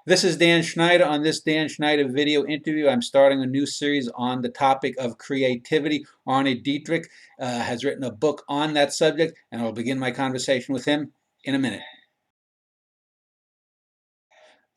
This is Dan Schneider. On this Dan Schneider video interview, I'm starting a new series on the topic of creativity. Arne Dietrich has written a book on that subject, and I'll begin my conversation with him in a minute.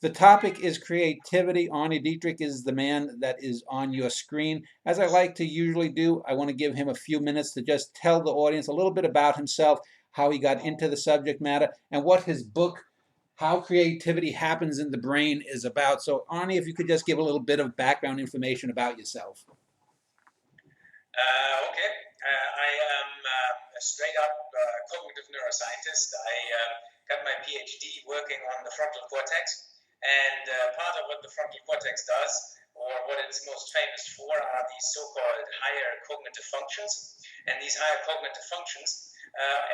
The topic is creativity. Arne Dietrich is the man that is on your screen. As I like to usually do, I want to give him a few minutes to just tell the audience a little bit about himself, how he got into the subject matter, and what his book, How Creativity Happens in the Brain, is about. So, Arne, if you could just give a little bit of background information about yourself. Okay. I am a straight up cognitive neuroscientist. I got my PhD working on the frontal cortex. And part of what the frontal cortex does, or what it's most famous for, are these so-called higher cognitive functions. And these higher cognitive functions,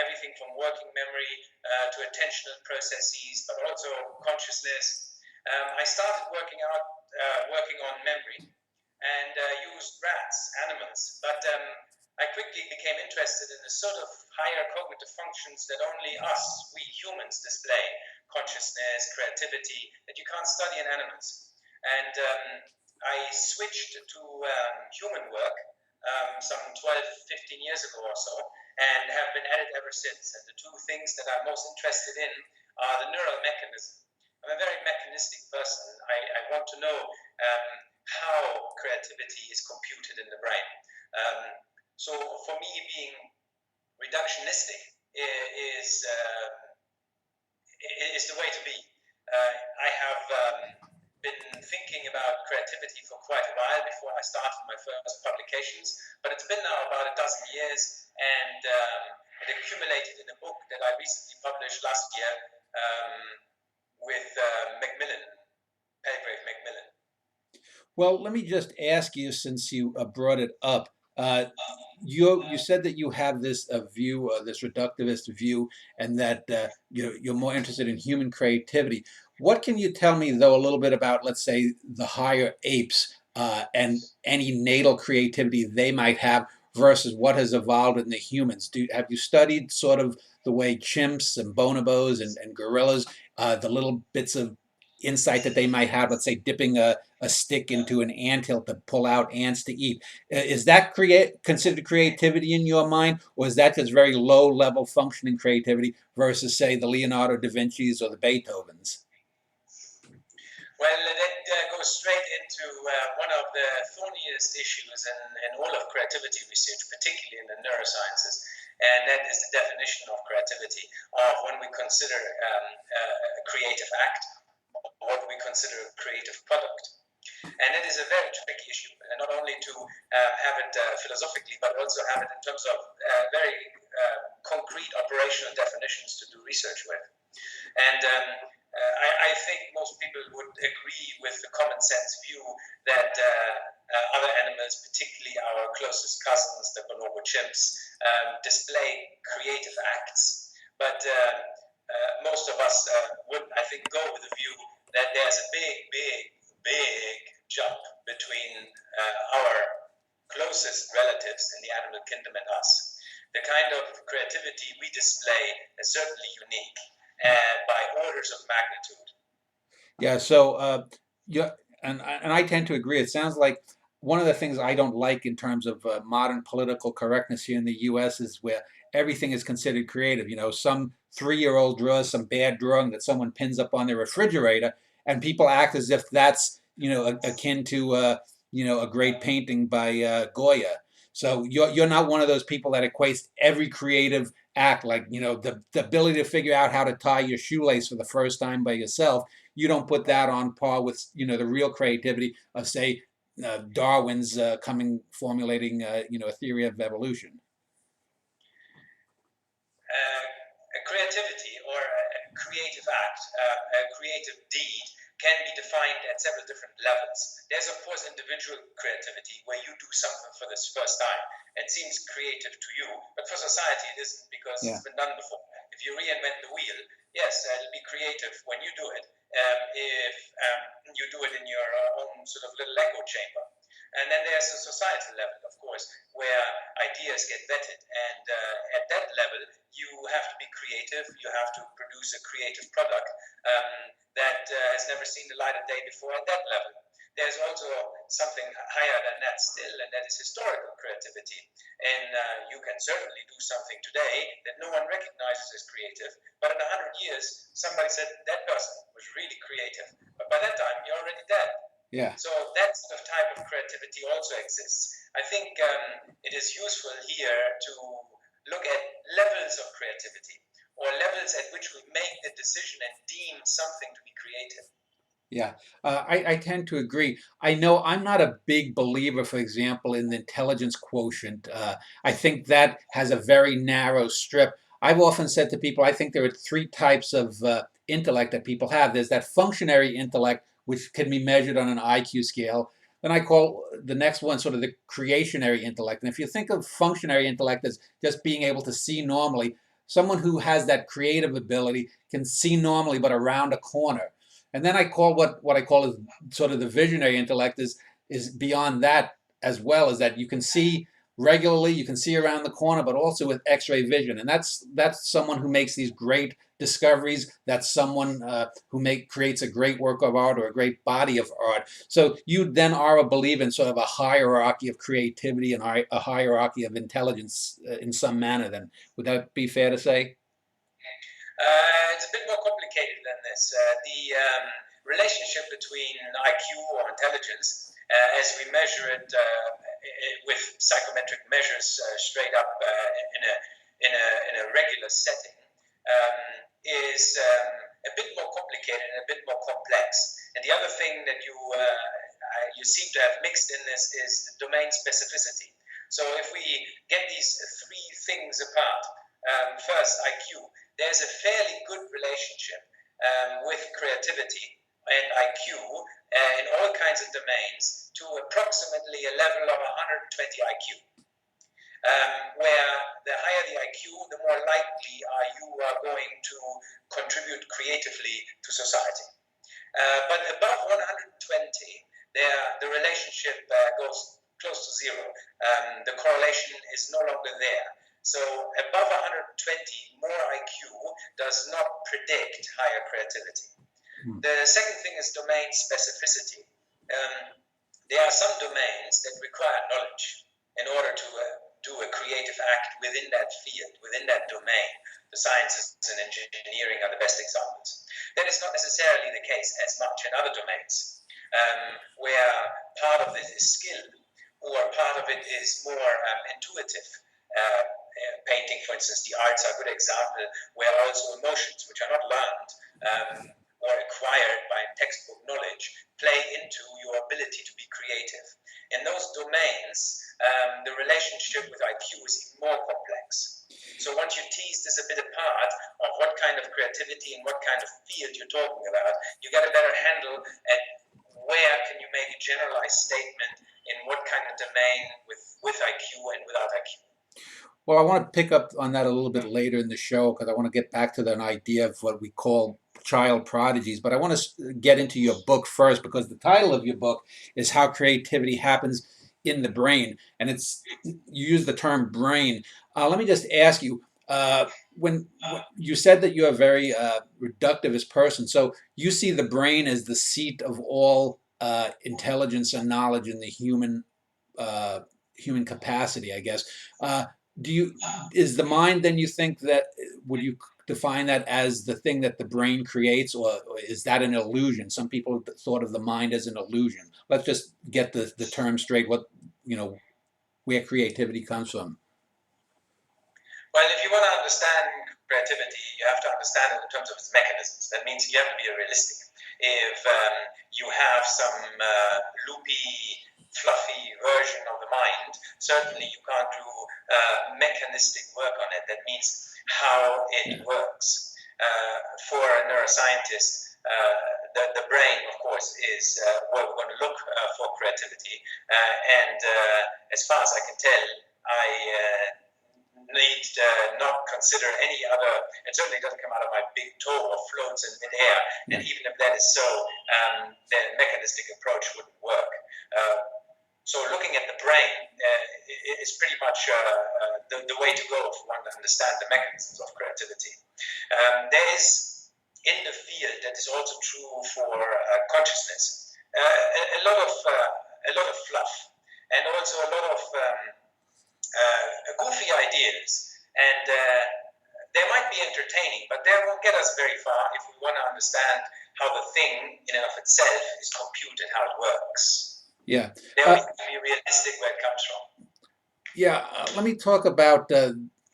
everything from working memory to attentional processes, but also consciousness. I started working on memory and used rats, animals, but I quickly became interested in the sort of higher cognitive functions that only us, we humans, display: consciousness, creativity, that you can't study in animals. And I switched to human work some 12, 15 years ago or so, and have been at it ever since. And the two things that I'm most interested in are the neural mechanism. I'm a very mechanistic person. I want to know how creativity is computed in the brain. So for me, being reductionistic is the way to be. I have been thinking about creativity for quite a while before I started my first publications, but it's been now about a dozen years, and it accumulated in a book that I recently published last year with Macmillan, Palgrave Macmillan. Well, let me just ask you, since you brought it up, you said that you have this view, this reductivist view, and that you're more interested in human creativity. What can you tell me, though, a little bit about, let's say, the higher apes and any natal creativity they might have versus what has evolved in the humans? Have you studied sort of the way chimps and bonobos and gorillas, the little bits of insight that they might have, let's say dipping a stick into an anthill to pull out ants to eat? Is that considered creativity in your mind, or is that just very low level functioning creativity versus, say, the Leonardo da Vinci's or the Beethovens? Well, that goes straight into one of the thorniest issues in all of creativity research, particularly in the neurosciences, and that is the definition of creativity, of when we consider a creative act, or what we consider a creative product. And it is a very tricky issue, and not only to have it philosophically, but also have it in terms of very concrete operational definitions to do research with. And I think most people would agree with the common sense view that other animals, particularly our closest cousins, the bonobo chimps, display creative acts. But most of us would, I think, go with the view that there's a big jump between our closest relatives in the animal kingdom and us. The kind of creativity we display is certainly unique by orders of magnitude. Yeah, so and I tend to agree. It sounds like one of the things I don't like in terms of modern political correctness here in the U.S. is where everything is considered creative. You know, some 3-year-old draws some bad drawing that someone pins up on their refrigerator, and people act as if that's, akin to a great painting by Goya. So you're not one of those people that equates every creative act, like, the ability to figure out how to tie your shoelace for the first time by yourself. You don't put that on par with, the real creativity of, say, Darwin's formulating a theory of evolution. Creativity, or a creative act, a creative deed, can be defined at several different levels. There's, of course, individual creativity, where you do something for the first time. It seems creative to you, but for society it isn't, because it's been done before. If you reinvent the wheel, yes, it'll be creative when you do it. If you do it in your own sort of little echo chamber. And then there's a societal level, of course, where ideas get vetted. And at that level, you have to be creative. You have to produce a creative product that has never seen the light of day before at that level. There's also something higher than that still, and that is historical creativity. And you can certainly do something today that no one recognizes as creative, but in 100 years, somebody said that person was really creative. But by that time, you're already dead. Yeah. So that sort of type of creativity also exists. I think it is useful here to look at levels of creativity, or levels at which we make the decision and deem something to be creative. Yeah, I tend to agree. I know I'm not a big believer, for example, in the intelligence quotient. I think that has a very narrow strip. I've often said to people, I think there are three types of intellect that people have. There's that functionary intellect, which can be measured on an IQ scale. Then I call the next one sort of the creationary intellect. And if you think of functionary intellect as just being able to see normally, someone who has that creative ability can see normally, but around a corner. And then I call what I call is sort of the visionary intellect is beyond that as well, is that you can see regularly, you can see around the corner, but also with X-ray vision. And that's someone who makes these great discoveries. That's someone who creates a great work of art or a great body of art. So you then are a believer in sort of a hierarchy of creativity and a hierarchy of intelligence in some manner. Then would that be fair to say? It's a bit more complicated than this. The relationship between IQ or intelligence, as we measure it with psychometric measures straight up in a regular setting, is a bit more complicated and a bit more complex. And the other thing that you seem to have mixed in this is the domain specificity. So if we get these three things apart, first, IQ. There's a fairly good relationship with creativity and IQ in all kinds of domains to approximately a level of 120 IQ. Where the higher the IQ, the more likely you are going to contribute creatively to society. But above 120, the relationship goes close to zero. The correlation is no longer there. So above 120, more IQ does not predict higher creativity. The second thing is domain specificity. There are some domains that require knowledge in order to do a creative act within that field, within that domain. The sciences and engineering are the best examples. That is not necessarily the case as much in other domains, where part of it is skill, or part of it is more intuitive. Painting, for instance, the arts are a good example, where also emotions, which are not learned or acquired by textbook knowledge, play into your ability to be creative. In those domains, the relationship with IQ is even more complex. So once you tease this a bit apart of what kind of creativity and what kind of field you're talking about, you get a better handle at where can you make a generalized statement in what kind of domain with IQ and without IQ. Well, I want to pick up on that a little bit later in the show because I want to get back to that idea of what we call child prodigies. But I want to get into your book first because the title of your book is How Creativity Happens in the Brain. And you use the term brain. Let me just ask you, when you said that you're a very reductivist person, so you see the brain as the seat of all intelligence and knowledge in the human capacity, I guess. Is the mind then, you think, that would you define that as the thing that the brain creates, or is that an illusion? Some people thought of the mind as an illusion. Let's just get the term straight, where creativity comes from. Well, if you want to understand creativity, you have to understand it in terms of its mechanisms. That means you have to be realistic. If you have some loopy, fluffy version of the mind, certainly you can't do mechanistic work on it. That means how it works. For a neuroscientist, the brain, of course, is where we're going to look for creativity. And as far as I can tell, I need not consider any other. It certainly doesn't come out of my big toe or floats in midair. And even if that is so, the mechanistic approach wouldn't work. So looking at the brain is pretty much the way to go if you want to understand the mechanisms of creativity. There is in the field, that is also true for consciousness, a lot of fluff and also a lot of goofy ideas, and they might be entertaining, but they won't get us very far if we want to understand how the thing in and of itself is computed, how it works. Yeah. They only have to be realistic where it comes from. Yeah. Let me talk about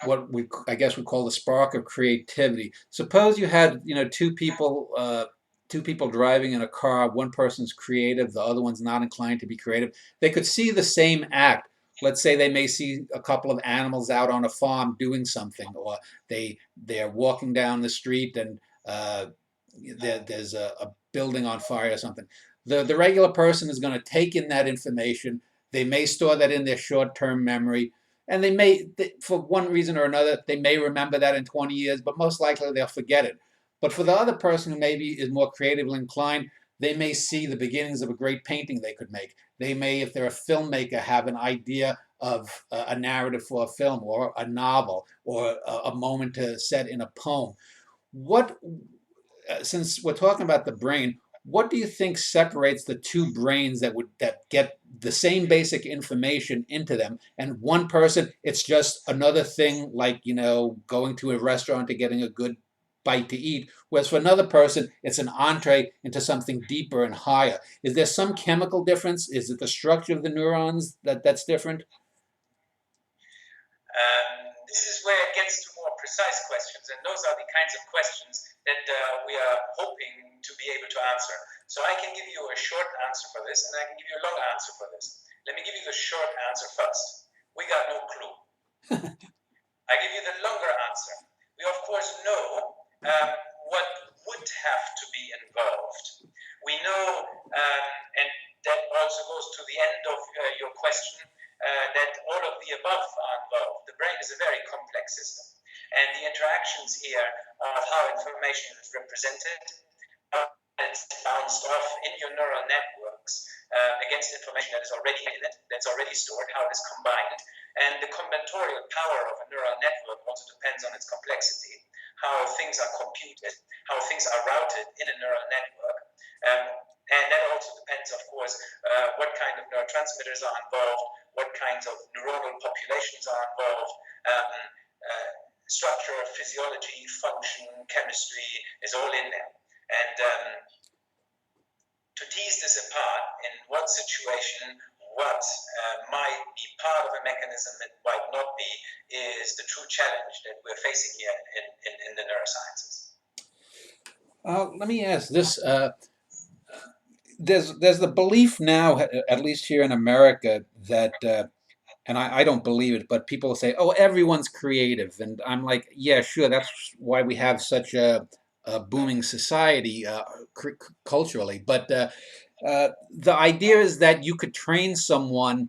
what I guess we call the spark of creativity. Suppose you had, two people driving in a car. One person's creative, the other one's not inclined to be creative. They could see the same act. Let's say they may see a couple of animals out on a farm doing something, or they're walking down the street and there's a building on fire or something. The regular person is going to take in that information. They may store that in their short-term memory, and for one reason or another, they may remember that in 20 years, but most likely they'll forget it. But for the other person who maybe is more creatively inclined, they may see the beginnings of a great painting they could make. They may, if they're a filmmaker, have an idea of a narrative for a film or a novel or a moment to set in a poem. What, since we're talking about the brain, what do you think separates the two brains that get the same basic information into them, and one person it's just another thing, like going to a restaurant to getting a good bite to eat, whereas for another person it's an entree into something deeper and higher? Is there some chemical difference? Is it the structure of the neurons that's different? This is where it gets to more precise questions, and those are the kinds of questions that we are hoping to be able to answer. So I can give you a short answer for this, and I can give you a long answer for this. Let me give you the short answer first. We got no clue. I give you the longer answer. We of course know what would have to be involved. We know, and that also goes to the end of your question, that all of the above are involved. The brain is a very complex system, and the interactions here of how information is represented, it's bounced off in your neural networks against information that is already in it, that's already stored, how it is combined. And the combinatorial power of a neural network also depends on its complexity, how things are computed, how things are routed in a neural network. And that also depends, of course, what kind of neurotransmitters are involved, what kinds of neuronal populations are involved. Structure, physiology, function, chemistry is all in there. And to tease this apart, in what situation what might be part of a mechanism that might not be, is the true challenge that we're facing here in the neurosciences. Let me ask this. There's the belief now, at least here in America, that and I don't believe it, but people say, "Oh, everyone's creative," and I'm like, "Yeah, sure. That's why we have such a booming society culturally." But the idea is that you could train someone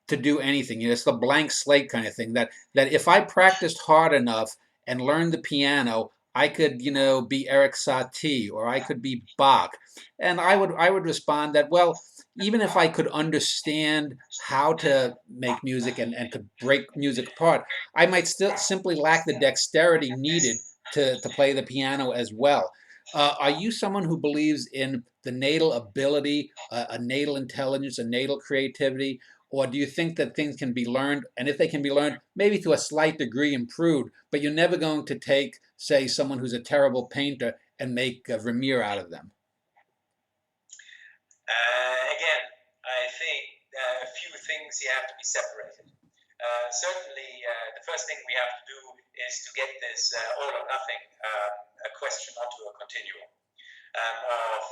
to do anything. It's the blank slate kind of thing. That if I practiced hard enough and learned the piano, I could, be Eric Satie or I could be Bach, and I would respond that, well, even if I could understand how to make music and could break music apart, I might still simply lack the dexterity needed to play the piano as well. Are you someone who believes in the natal ability, a natal intelligence, a natal creativity, or do you think that things can be learned, and if they can be learned, maybe to a slight degree improved, but you're never going to take, say, someone who's a terrible painter and make Vermeer out of them? Again, I think a few things here have to be separated. Certainly, the first thing we have to do is to get this all or nothing question onto a continuum of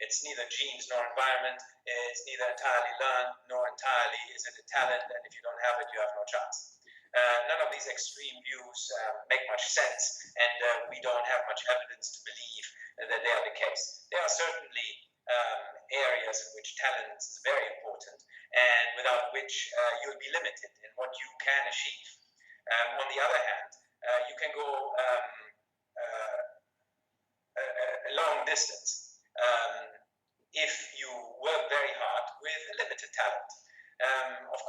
it's neither genes nor environment, it's neither entirely learned nor entirely is it a talent, and if you don't have it, you have no chance. None of these extreme views make much sense, and we don't have much evidence to believe that they are the case. There are certainly areas in which talent is very important, and without which you'll be limited in what you can achieve. On the other hand, you can go a long distance if you work very hard with limited talent.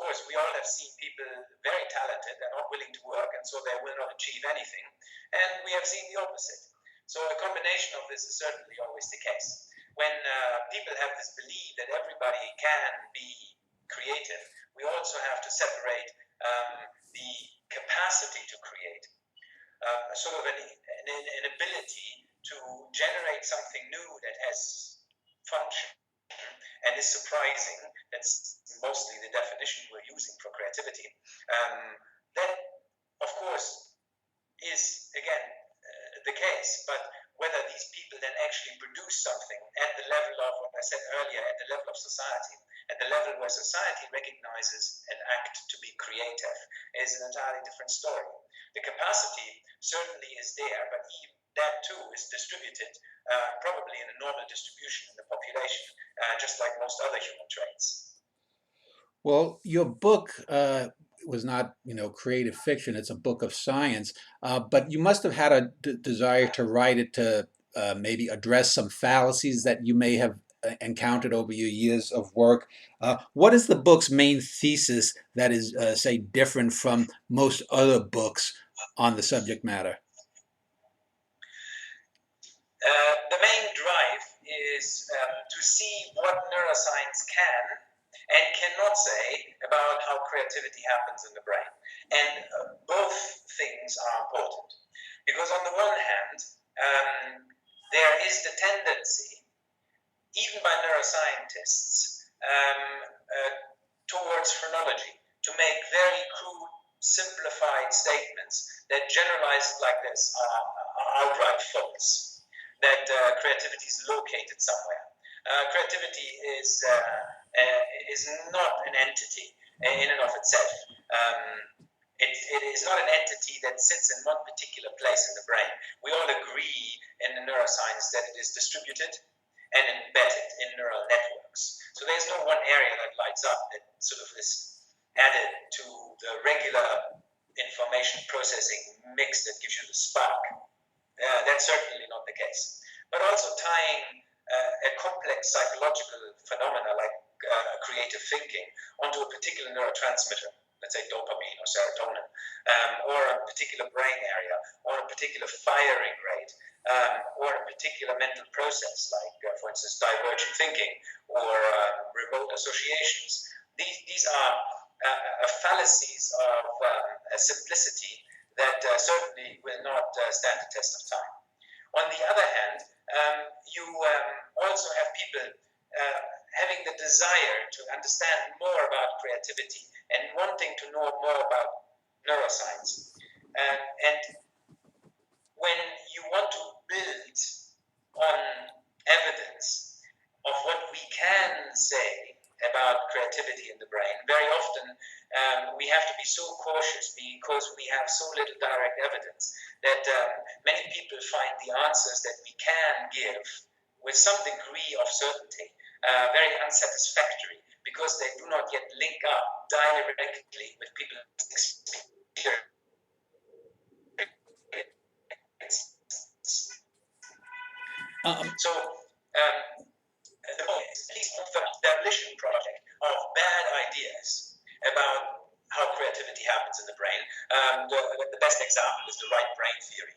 course, we all have seen people very talented and not willing to work, and so they will not achieve anything. And we have seen the opposite. So a combination of this is certainly always the case. When people have this belief that everybody can be creative, we also have to separate the capacity to create, sort of an ability to generate something new that has function and is surprising. That's mostly the definition we're using for creativity. That, of course, is, again, the case, but whether these people then actually produce something at the level of what I said earlier, at the level of society, at the level where society recognizes an act to be creative, is an entirely different story. The capacity certainly is there, but that too is distributed, probably in a normal distribution in the population, just like most other human traits. Well, your book was not, creative fiction. It's a book of science, but you must have had a desire to write it to maybe address some fallacies that you may have encountered over your years of work. What is the book's main thesis that is, say, different from most other books on the subject matter? The main drive is to see what neuroscience can and cannot say about how creativity happens in the brain. And both things are important. Because on the one hand, there is the tendency, even by neuroscientists, towards phrenology, to make very crude, simplified statements that generalized like this are outright false, that creativity is located somewhere. Creativity is not an entity in and of itself. It is not an entity that sits in one particular place in the brain. We all agree in the neuroscience that it is distributed and embedded in neural networks. So there's no one area that lights up that sort of is added to the regular information processing mix that gives you the spark. That's certainly not the case. But also tying a complex psychological phenomena like creative thinking onto a particular neurotransmitter, let's say dopamine or serotonin, or a particular brain area, or a particular firing rate, or a particular mental process, like, for instance, divergent thinking or remote associations. These are fallacies of simplicity that certainly will not stand the test of time. On the other hand, you also have people having the desire to understand more about creativity and wanting to know more about neuroscience. And when you want to build on evidence of what we can say about creativity in the brain, very often we have to be so cautious because we have so little direct evidence that many people find the answers that we can give with some degree of certainty very unsatisfactory because they do not yet link up directly with people's experience. So at least the demolition project of bad ideas about how creativity happens in the brain. The best example is the right brain theory,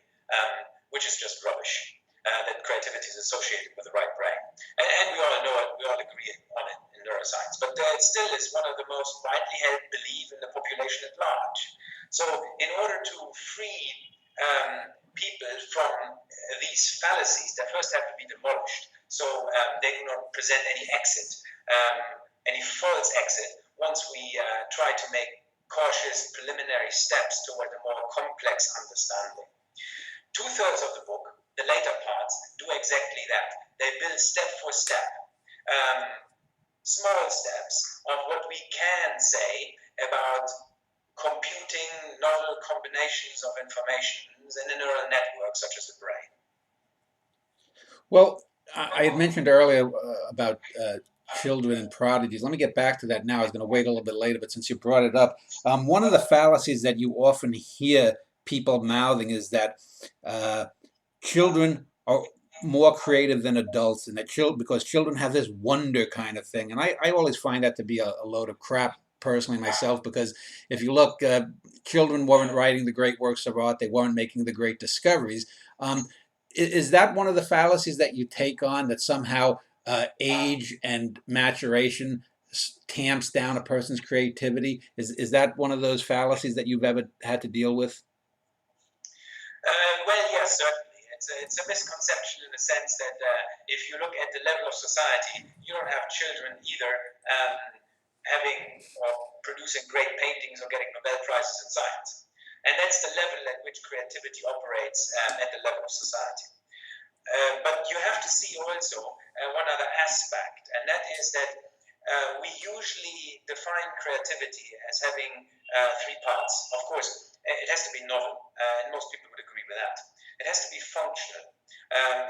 which is just rubbish. That creativity is associated with the right brain. And we all know it, we all agree on it in neuroscience. But it still is one of the most widely held beliefs in the population at large. So in order to free people from these fallacies, they first have to be demolished. So they do not present any exit, any false exit, once we try to make cautious preliminary steps toward a more complex understanding. 2/3 of the book, the later parts, do exactly that. They build step for step, small steps of what we can say about computing novel combinations of informations in a neural network such as the brain. Well, I had mentioned earlier about children and prodigies. Let me get back to that now. I was going to wait a little bit later, but since you brought it up, one of the fallacies that you often hear people mouthing is that children are more creative than adults, and that because children have this wonder kind of thing. And I always find that to be a load of crap. personally myself, because if you look, children weren't writing the great works of art, they weren't making the great discoveries. Is that one of the fallacies that you take on, that somehow age and maturation tamps down a person's creativity? Is that one of those fallacies that you've ever had to deal with? Well, yes, certainly. It's a misconception in the sense that if you look at the level of society, you don't have children either having or producing great paintings or getting Nobel Prizes in science. And that's the level at which creativity operates at the level of society. But you have to see also one other aspect, and that is that we usually define creativity as having three parts. Of course, it has to be novel, and most people would agree with that. It has to be functional,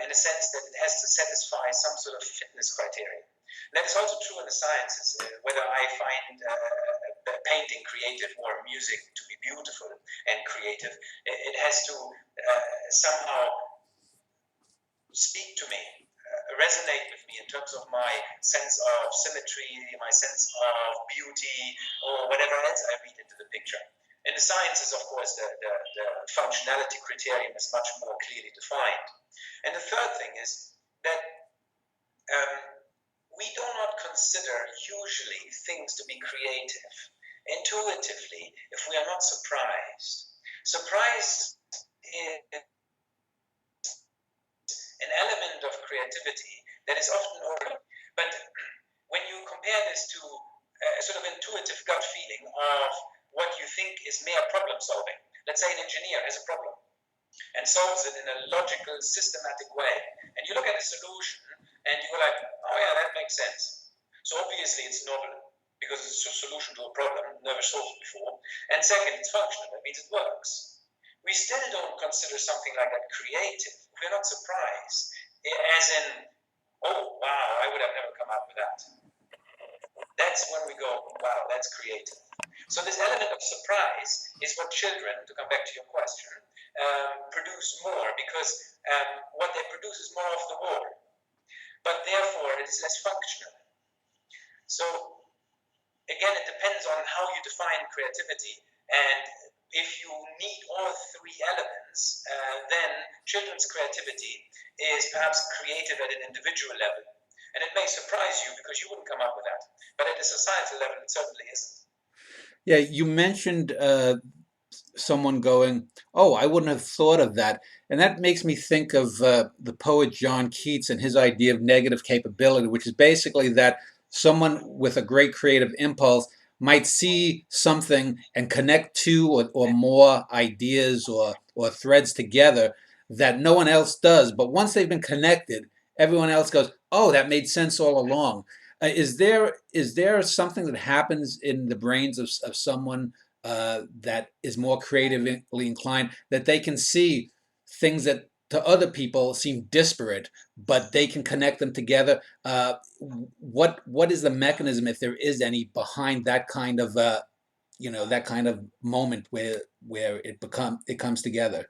in the sense that it has to satisfy some sort of fitness criteria. And that is also true in the sciences. Whether I find painting creative or music to be beautiful and creative, it has to somehow speak to me, resonate with me in terms of my sense of symmetry, my sense of beauty, or whatever else I read into the picture. In the sciences, of course, the functionality criterion is much more clearly defined. And the third thing is that we do not consider usually things to be creative intuitively if we are not surprised. Surprise is an element of creativity that is often overlooked. But when you compare this to a sort of intuitive gut feeling of what you think is mere problem solving, let's say an engineer has a problem and solves it in a logical, systematic way, and you look at a solution and you're like, oh yeah, that makes sense. So obviously it's novel because it's a solution to a problem never solved before. And second, it's functional, that means it works. We still don't consider something like that creative. We're not surprised, as in, oh wow, I would have never come up with that. That's when we go, wow, that's creative. So this element of surprise is what children, to come back to your question, produce more, because what they produce is more off the wall, but therefore it is less functional. So again, it depends on how you define creativity, and if you need all three elements, then children's creativity is perhaps creative at an individual level. And it may surprise you because you wouldn't come up with that. But at a societal level, it certainly isn't. Yeah, you mentioned someone going, "Oh, I wouldn't have thought of that," and that makes me think of the poet John Keats and his idea of negative capability, which is basically that someone with a great creative impulse might see something and connect two or more ideas or threads together that no one else does. But once they've been connected, everyone else goes, "Oh, that made sense all along." Is there something that happens in the brains of someone that is more creatively inclined, that they can see things that to other people seem disparate, but they can connect them together? What is the mechanism, if there is any, behind that kind of that kind of moment where it comes together?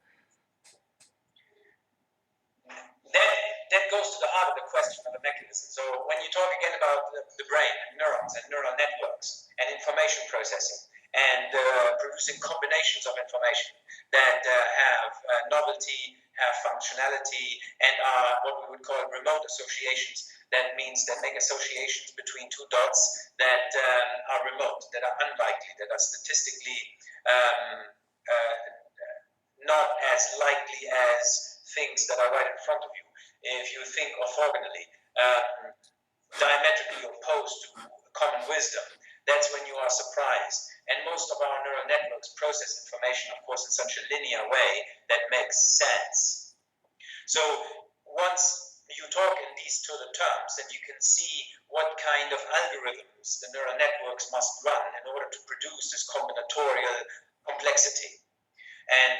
That goes to the heart of the question of the mechanism. So when you talk again about the brain and neurons and neural networks and information processing and producing combinations of information that have novelty, have functionality, and are what we would call remote associations. That means that make associations between two dots that are remote, that are unlikely, that are statistically not as likely as things that are right in front of you. If you think orthogonally, diametrically opposed to common wisdom, that's when you are surprised. And most of our neural networks process information, of course, in such a linear way that makes sense. So once you talk in these two terms, then you can see what kind of algorithms the neural networks must run in order to produce this combinatorial complexity. And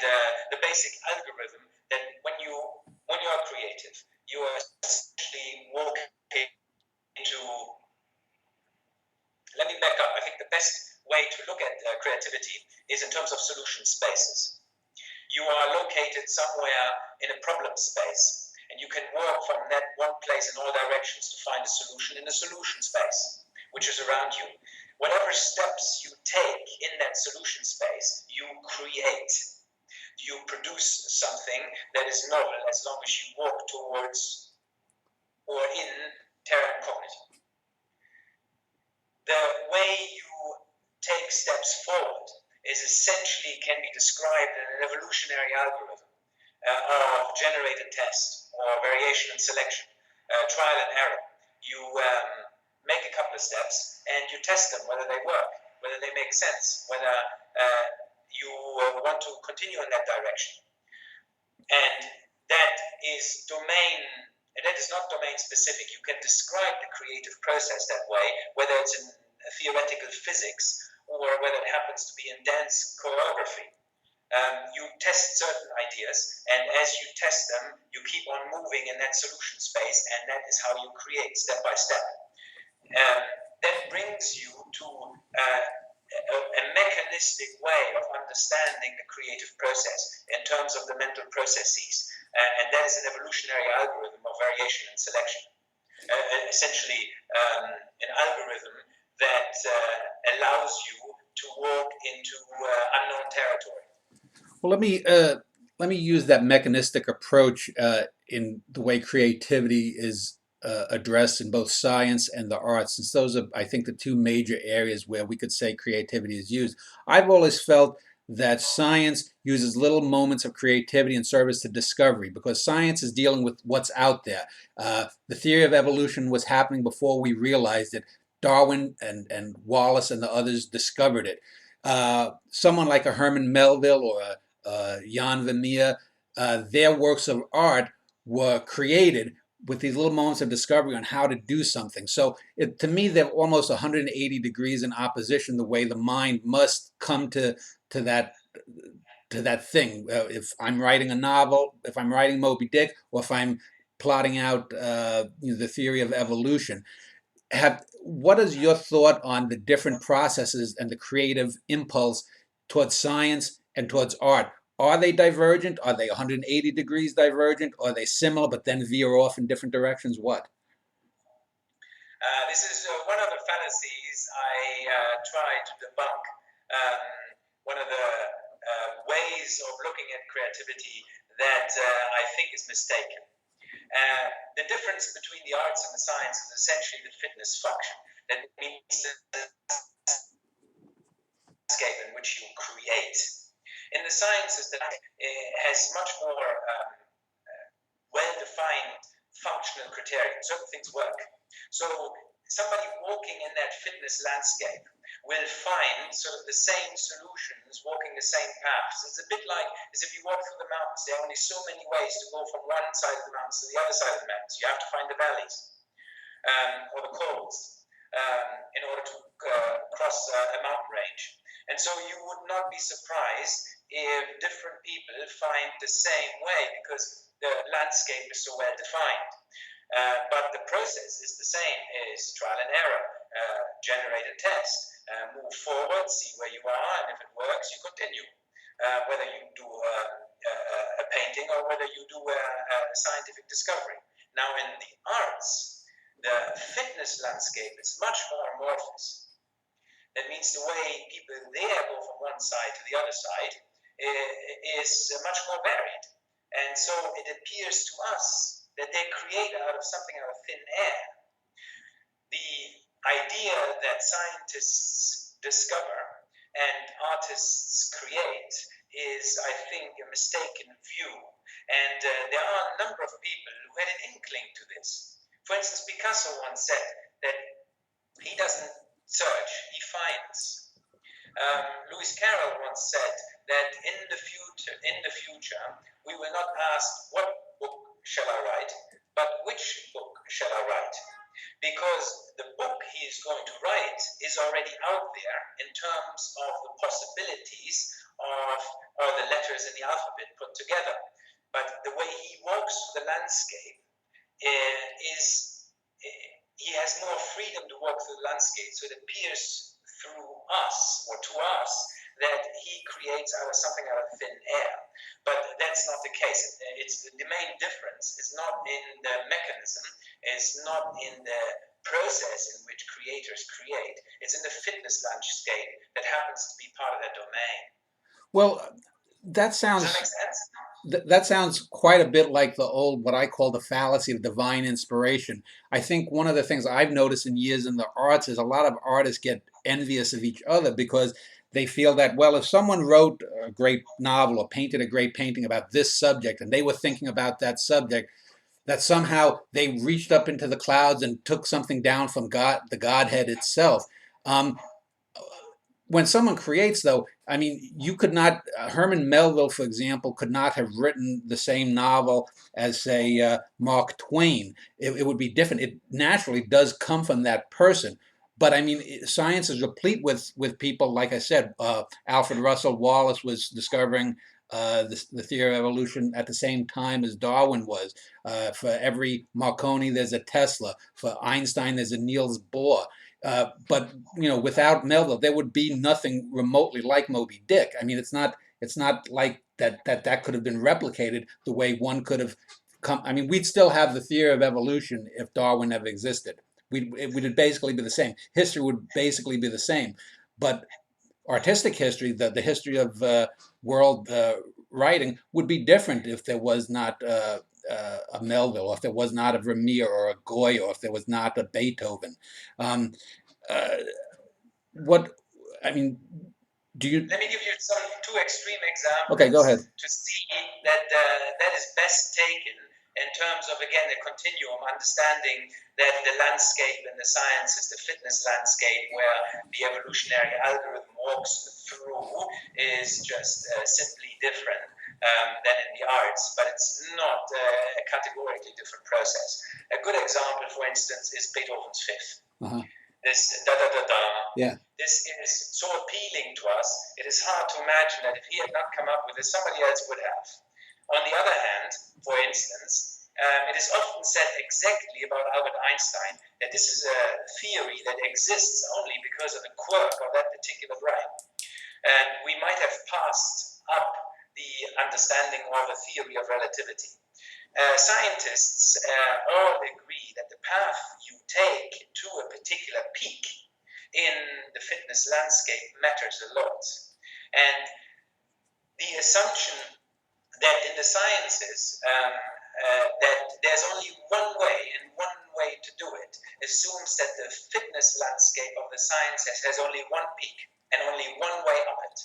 the basic algorithm that when you are creative, you are essentially walking into. Let me back up. I think the best way to look at creativity is in terms of solution spaces. You are located somewhere in a problem space, and you can work from that one place in all directions to find a solution in the solution space, which is around you. whatever steps you take in that solution space, you create. You produce something that is novel as long as you walk towards or in terra incognita. The way you take steps forward is essentially can be described in an evolutionary algorithm of generated test or variation and selection, trial and error. You make a couple of steps and you test them, whether they work, whether they make sense, whether you want to continue in that direction. And that is not domain specific. You can describe the creative process that way, whether it's in theoretical physics or whether it happens to be in dance choreography. You test certain ideas, and as you test them, you keep on moving in that solution space, and that is how you create step by step. That brings you to a mechanistic way of understanding the creative process in terms of the mental processes, and that is an evolutionary algorithm of variation and selection. Essentially, an algorithm that allows you to walk into unknown territory. Well, let me use that mechanistic approach in the way creativity is addressed in both science and the arts, since those are, I think, the two major areas where we could say creativity is used. I've always felt that science uses little moments of creativity in service to discovery, because science is dealing with what's out there. The theory of evolution was happening before we realized it. Darwin and Wallace and the others discovered it. Someone like a Herman Melville or a Jan Vermeer, their works of art were created with these little moments of discovery on how to do something. So to me, they're almost 180 degrees in opposition, the way the mind must come to that thing. If I'm writing a novel, if I'm writing Moby Dick, or if I'm plotting out the theory of evolution. What is your thought on the different processes and the creative impulse towards science and towards art? Are they divergent? Are they 180 degrees divergent? Are they similar but then veer off in different directions? What? This is one of the fallacies I try to debunk. One of the ways of looking at creativity that I think is mistaken. The difference between the arts and the science is essentially the fitness function. That means the landscape in which you create. In the sciences, that has much more well-defined functional criteria. Certain things work. So somebody walking in that fitness landscape will find sort of the same solutions, walking the same paths. It's a bit like as if you walk through the mountains. There are only so many ways to go from one side of the mountains to the other side of the mountains. You have to find the valleys or the coves in order to cross a mountain range. And so you would not be surprised if different people find the same way because the landscape is so well defined. But the process is the same, is trial and error, generate a test, move forward, see where you are, and if it works, you continue. Whether you do a painting or whether you do a scientific discovery. Now in the arts, the fitness landscape is much more amorphous. That means the way people there go from one side to the other side is much more varied. And so it appears to us that they create out of something out of thin air. The idea that scientists discover and artists create is, I think, a mistaken view. And there are a number of people who had an inkling to this. For instance, Picasso once said that he doesn't search, he finds. Lewis Carroll once said that in the future, we will not ask what book shall I write, but which book shall I write? Because the book he is going to write is already out there in terms of the possibilities of all the letters in the alphabet put together. But the way he walks through the landscape is he has more freedom to walk through the landscape, so it appears through us or to us that he creates out of something out of thin air. But that's not the case. It's the main difference is not in the mechanism, it's not in the process in which creators create. It's in the fitness landscape that happens to be part of that domain. Well, that Does that make sounds sense? that sounds quite a bit like the old, what I call the fallacy of divine inspiration. I think one of the things I've noticed in years in the arts is a lot of artists get envious of each other because they feel that, well, if someone wrote a great novel or painted a great painting about this subject and they were thinking about that subject, that somehow they reached up into the clouds and took something down from God, the Godhead itself. Um, when someone creates, though, I mean, you could not, Herman Melville, for example, could not have written the same novel as, say, Mark Twain. It would be different. It naturally does come from that person. But I mean, science is replete with people, like I said, Alfred Russel Wallace was discovering the theory of evolution at the same time as Darwin was. For every Marconi, there's a Tesla. For Einstein, there's a Niels Bohr. But without Melville, there would be nothing remotely like Moby Dick. I mean, it's not like that could have been replicated the way one could have come. I mean, we'd still have the theory of evolution if Darwin never existed. It would basically be the same. History would basically be the same, but artistic history, the history of world writing, would be different if there was not a Melville, or if there was not a Vermeer or a Goya, or if there was not a Beethoven. Um, uh, what I mean, do you? Let me give you two extreme Okay, go examples ahead. to see that that is best taken in terms of, again, the continuum, understanding that the landscape in the science is the fitness landscape where the evolutionary algorithm walks through is just simply different than in the arts, but it's not a categorically different process. A good example, for instance, is Beethoven's Fifth. Uh-huh. This da da da da. Yeah. This is so appealing to us. It is hard to imagine that if he had not come up with it, somebody else would have. On the other hand, for instance, it is often said exactly about Albert Einstein that this is a theory that exists only because of the quirk of that particular brain. And we might have passed up the understanding of a theory of relativity. Scientists all agree that the path you take to a particular peak in the fitness landscape matters a lot. And the assumption that in the sciences that there's only one way and one way to do it assumes that the fitness landscape of the sciences has only one peak and only one way up it.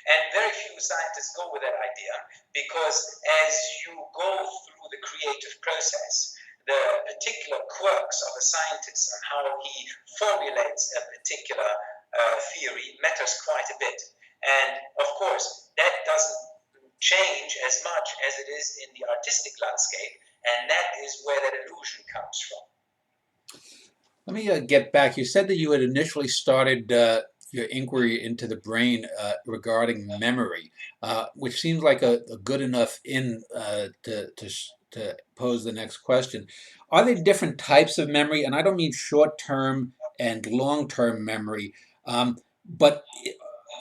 And very few scientists go with that idea because as you go through the creative process, the particular quirks of a scientist and how he formulates a particular theory matters quite a bit. And of course, that doesn't change as much as it is in the artistic landscape, and that is where that illusion comes from. Let me get back. You said that you had initially started your inquiry into the brain regarding memory, which seems like a good enough to pose the next question. Are there different types of memory? And I don't mean short-term and long-term memory, but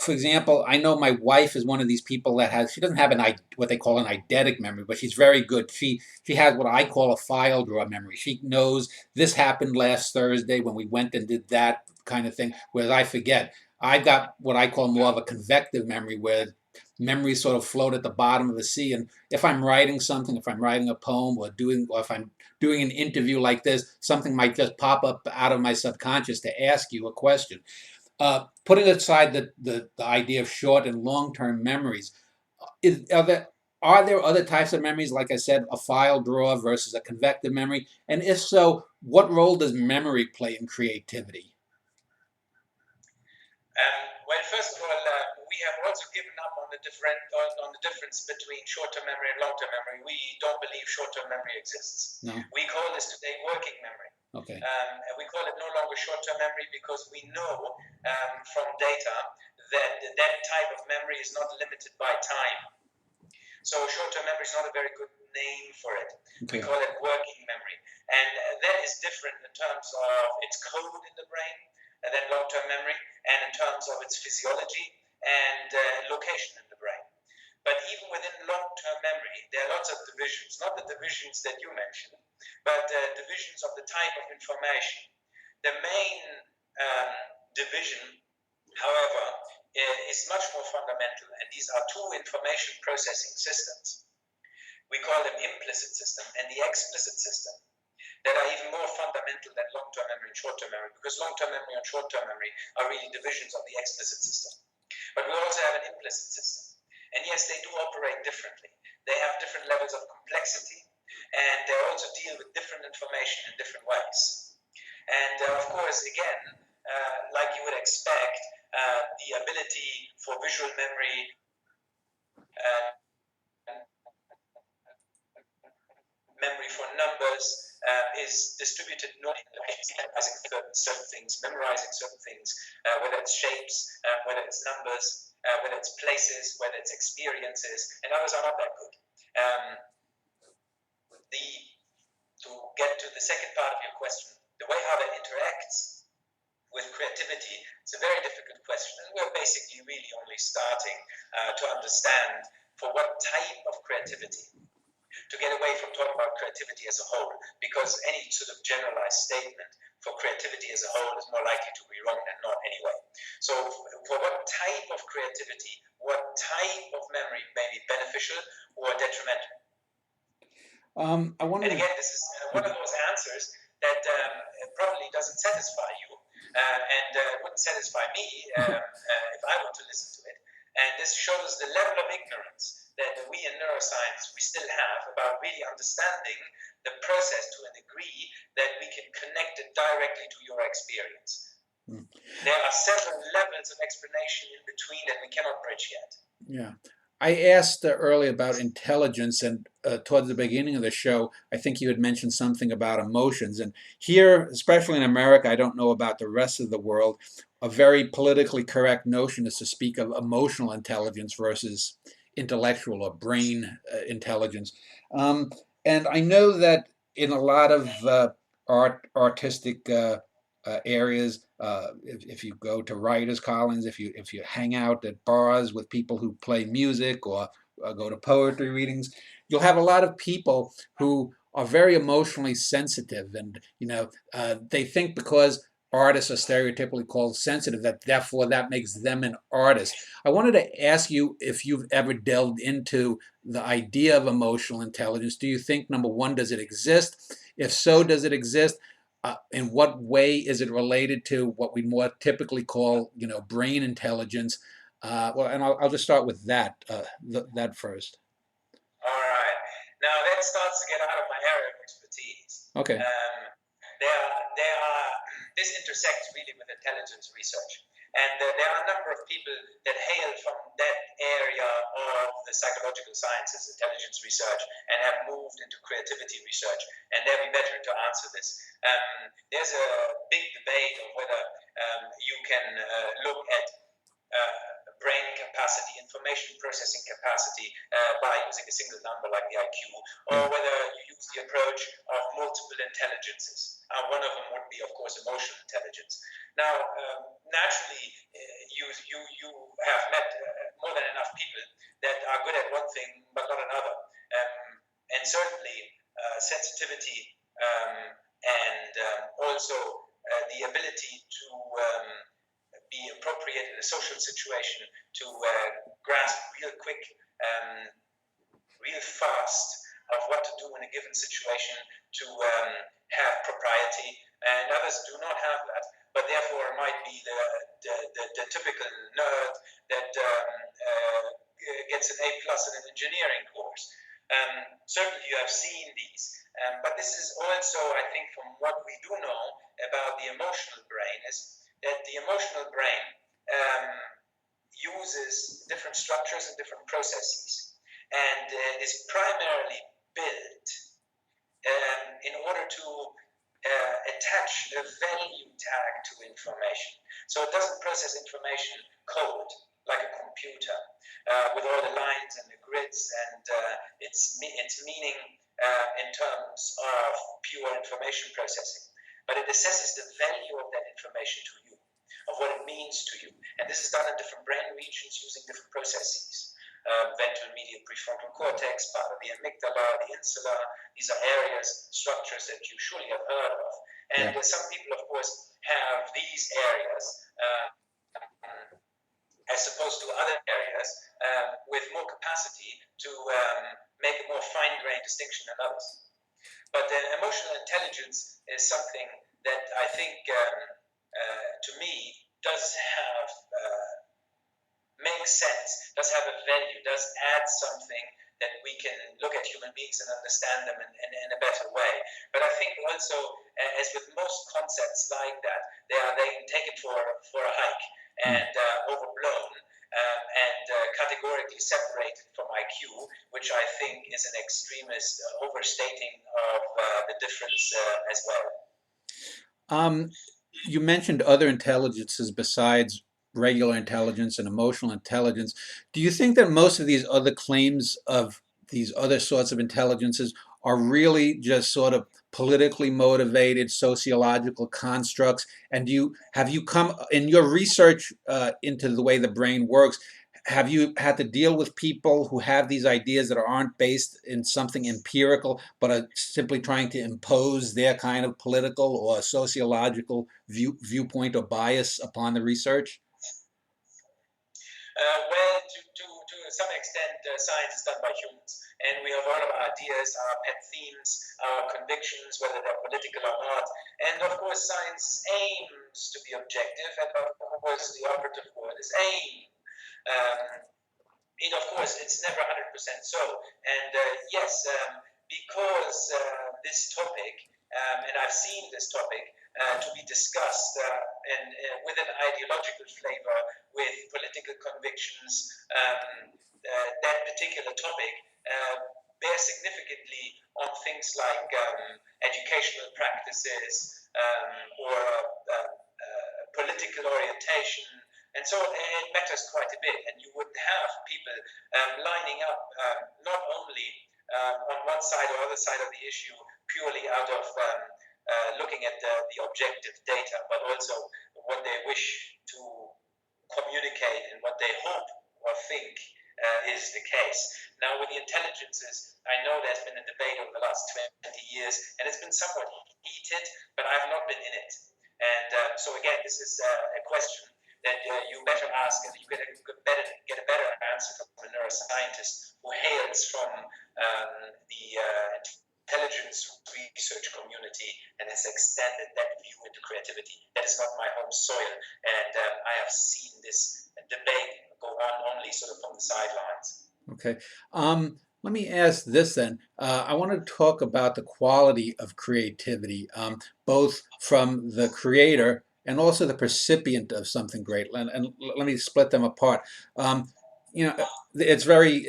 for example, I know my wife is one of these people that she doesn't have what they call an eidetic memory, but she's very good. She has what I call a file drawer memory. She knows this happened last Thursday when we went and did that kind of thing, whereas I forget. I've got what I call more of a convective memory, where memories sort of float at the bottom of the sea. And if I'm writing something, if I'm writing a poem or if I'm doing an interview like this, something might just pop up out of my subconscious to ask you a question. Putting aside the idea of short and long-term memories, are there other types of memories, like I said, a file drawer versus a convective memory? And if so, what role does memory play in creativity? Well, first of all, we have also given up on the difference between short-term memory and long-term memory. We don't believe short-term memory exists. No. We call this today working memory. Okay. And we call it no longer short-term memory because we know from data that that type of memory is not limited by time. So short-term memory is not a very good name for it. Okay. We call it working memory. And that is different in terms of its code in the brain than long-term memory, and in terms of its physiology and location in the brain. But even within long-term memory, there are lots of divisions, not the divisions that you mentioned, but divisions of the type of information. The main division, however, is much more fundamental, and these are two information processing systems. We call them implicit system and the explicit system, that are even more fundamental than long-term memory and short-term memory, because long-term memory and short-term memory are really divisions of the explicit system. But we also have an implicit system. And yes, they do operate differently. They have different levels of complexity, and they also deal with different information in different ways. And of course, again, like you would expect, the ability for visual memory memory for numbers is distributed not in memorizing certain things, memorizing certain things, whether it's shapes, whether it's numbers, whether it's places, whether it's experiences, and others are not that good. To get to the second part of your question, the way how that interacts with creativity, it's a very difficult question, and we're basically really only starting to understand for what type of creativity, to get away from talking about creativity as a whole, because any sort of generalized statement for creativity as a whole is more likely to be wrong than not anyway. So for what type of creativity, what type of memory may be beneficial or detrimental? I wanted And again, this is one of those answers that probably doesn't satisfy you and wouldn't satisfy me if I were to listen to it. And this shows the level of ignorance that we in neuroscience, we still have about really understanding the process to a degree that we can connect it directly to your experience. There are several levels of explanation in between that we cannot bridge yet. Yeah. I asked earlier about intelligence, and towards the beginning of the show, I think you had mentioned something about emotions. And here, especially in America, I don't know about the rest of the world, a very politically correct notion is to speak of emotional intelligence versus intellectual or brain intelligence. And I know that in a lot of artistic areas. If you go to writers' columns, if you hang out at bars with people who play music or go to poetry readings, you'll have a lot of people who are very emotionally sensitive, and they think because artists are stereotypically called sensitive that therefore that makes them an artist. I wanted to ask you if you've ever delved into the idea of emotional intelligence. Do you think, number one, does it exist? If so, does it exist? In what way is it related to what we more typically call, brain intelligence? Well, and I'll just start with that first. All right. Now that starts to get out of my area of expertise. Okay. This intersects really with intelligence research. And there are a number of people that hail from that area of the psychological sciences, intelligence research, and have moved into creativity research. And they'll be better to answer this. There's a big debate of whether you can look at brain capacity, information processing capacity by using a single number like the IQ, or whether you use the approach of multiple intelligences. One of them would be, of course, emotional intelligence. Now, naturally, you have met more than enough people that are good at one thing but not another, and certainly sensitivity and also the ability to be appropriate in a social situation, to grasp real quick, real fast of what to do in a given situation, to have propriety, and others do not have that, but therefore might be the typical nerd that gets an A+ in an engineering course. Certainly you have seen these, but this is also, I think, from what we do know about the emotional brain, is that the emotional brain uses different structures and different processes, and is primarily built in order to attach a value tag to information. So it doesn't process information code like a computer with all the lines and the grids and its meaning in terms of pure information processing. But it assesses the value of that information to you, of what it means to you. And this is done in different brain regions using different processes. ventral medial prefrontal cortex, part of the amygdala, the insula. These are areas, structures that you surely have heard of. And Yeah. some people, of course, have these areas as opposed to other areas with more capacity to make a more fine-grained distinction than others. But emotional intelligence is something that I think, to me, does have makes sense, does have a value, does add something that we can look at human beings and understand them in a better way. But I think also, as with most concepts like that, they are taken for a hike and overblown and categorically separated from IQ, which I think is an extremist overstating of the difference as well. You mentioned other intelligences besides regular intelligence and emotional intelligence. Do you think that most of these other claims of these other sorts of intelligences are really just sort of politically motivated sociological constructs? And have you come in your research into the way the brain works? Have you had to deal with people who have these ideas that aren't based in something empirical, but are simply trying to impose their kind of political or sociological viewpoint or bias upon the research? Well, to some extent, science is done by humans, and we have all of our ideas, our pet themes, our convictions, whether they're political or not. And of course, science aims to be objective, and of course, the operative word is aim. Of course, it's never 100% so. And yes, because this topic, and I've seen this topic to be discussed and with an ideological flavor, with political convictions, that particular topic bears significantly on things like educational practices or political orientation. And so it matters quite a bit. And you would have people lining up not only on one side or other side of the issue purely out of looking at the objective data, but also what they wish to communicate and what they hope or think is the case. Now, with the intelligences, I know there's been a debate over the last 20 years, and it's been somewhat heated, but I've not been in it. And so again, this is a question that you better ask, and you get a better answer from a neuroscientist who hails from the intelligence research community and has extended that view into creativity. That is not my home soil, and I have seen this debate go on only sort of from the sidelines. Okay. Let me ask this then. I want to talk about the quality of creativity, both from the creator and also the recipient of something great. And let me split them apart. You know, it's very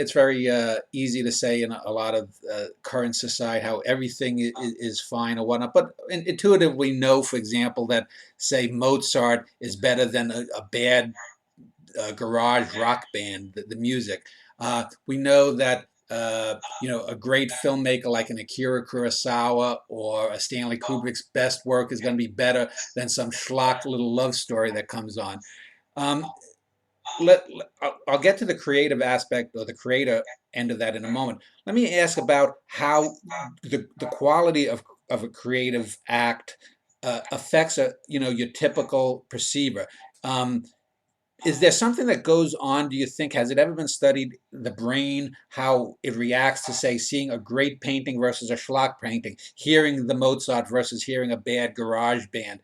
easy to say in a lot of current society how everything is fine or whatnot, but intuitively we know, for example, that say Mozart is better than a bad garage rock band, the music. We know that a great filmmaker like an Akira Kurosawa or a Stanley Kubrick's best work is going to be better than some schlock little love story that comes on. Um, I'll get to the creative aspect or the creator end of that in a moment. Let me ask about how the quality of a creative act affects your typical perceiver. Is there something that goes on, do you think, has it ever been studied, the brain, how it reacts to, say, seeing a great painting versus a schlock painting, hearing the Mozart versus hearing a bad garage band?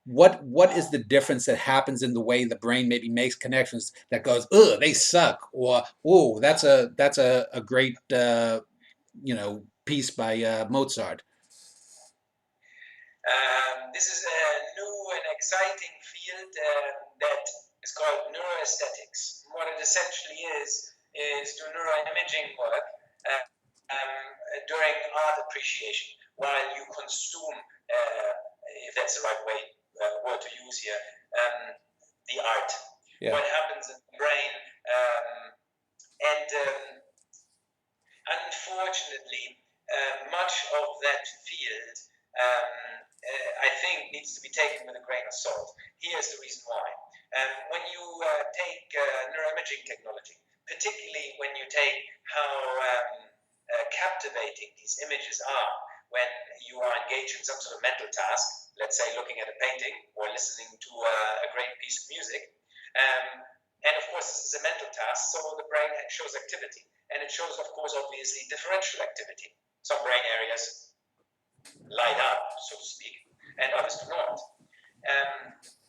What is the difference that happens in the way the brain maybe makes connections that goes, ugh, they suck, or, oh, that's a great, piece by Mozart? This is a new and exciting field that is called neuroaesthetics. What it essentially is do neuroimaging work during art appreciation while you consume, if that's the right word to use here, the art. Yeah. What happens in the brain, and unfortunately, much of that field I think needs to be taken with a grain of salt. Here's the reason why. When you take neuroimaging technology, particularly when you take how captivating these images are when you are engaged in some sort of mental task, let's say looking at a painting or listening to a great piece of music. And of course, this is a mental task, so the brain shows activity. And it shows, of course, obviously differential activity. Some brain areas light up, so to speak, and others do not.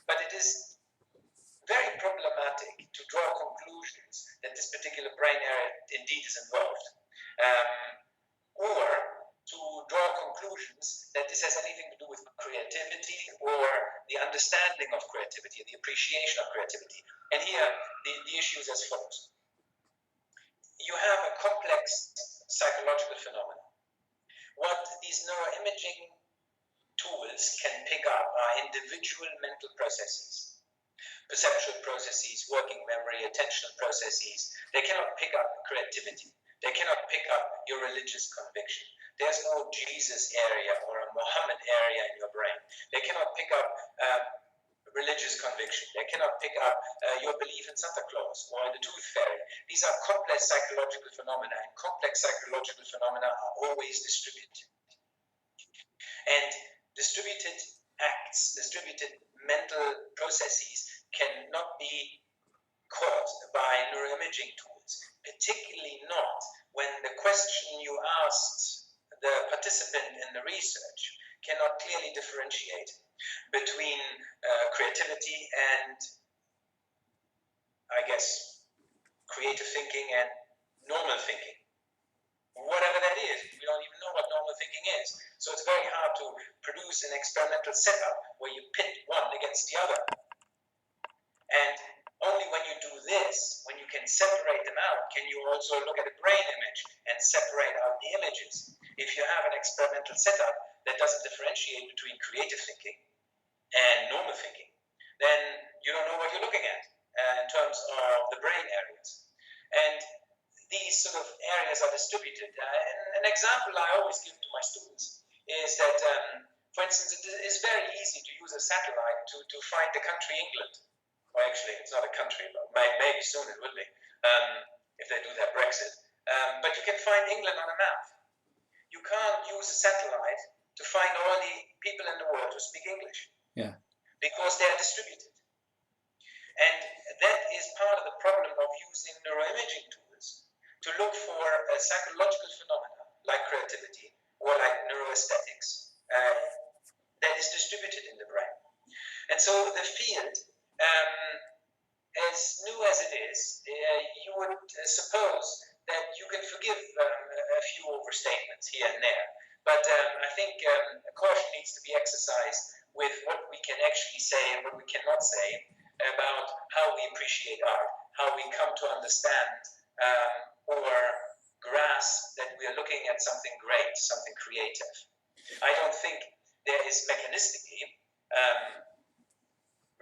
But it is very problematic to draw conclusions that this particular brain area indeed is involved, or to draw conclusions that this has anything to do with creativity or the understanding of creativity, the appreciation of creativity. And here, the issue is as follows. You have a complex psychological phenomenon. What these neuroimaging tools can pick up are individual mental processes. Perceptual processes, working memory, attentional processes. They cannot pick up creativity. They cannot pick up your religious conviction. There's no Jesus area or a Muhammad area in your brain. They cannot pick up religious conviction. They cannot pick up your belief in Santa Claus or in the tooth fairy. These are complex psychological phenomena, and complex psychological phenomena are always distributed. And distributed acts, distributed mental processes cannot be caught by neuroimaging tools, particularly not when the question you asked the participant in the research cannot clearly differentiate between creativity and, I guess, creative thinking and normal thinking. Whatever that is, we don't even know what normal thinking is. So it's very hard to produce an experimental setup where you pit one against the other. And only when you do this, when you can separate them out, can you also look at a brain image and separate out the images. If you have an experimental setup that doesn't differentiate between creative thinking and normal thinking, then you don't know what you're looking at in terms of the brain areas. And these sort of areas are distributed. And an example I always give to my students is that, for instance, it is very easy to use a satellite to find the country England. Well, actually, it's not a country, but maybe soon it will be, if they do their Brexit. But you can find England on a map. You can't use a satellite to find all the people in the world who speak English. Yeah. Because they are distributed. And that is part of the problem of using neuroimaging tools to look for a psychological phenomena like creativity or like neuroaesthetics that is distributed in the brain. And so the field, as new as it is, you would suppose that you can forgive a few overstatements here and there. But I think caution needs to be exercised with what we can actually say and what we cannot say about how we appreciate art, how we come to understand or grasp that we are looking at something great, something creative. I don't think there is mechanistically,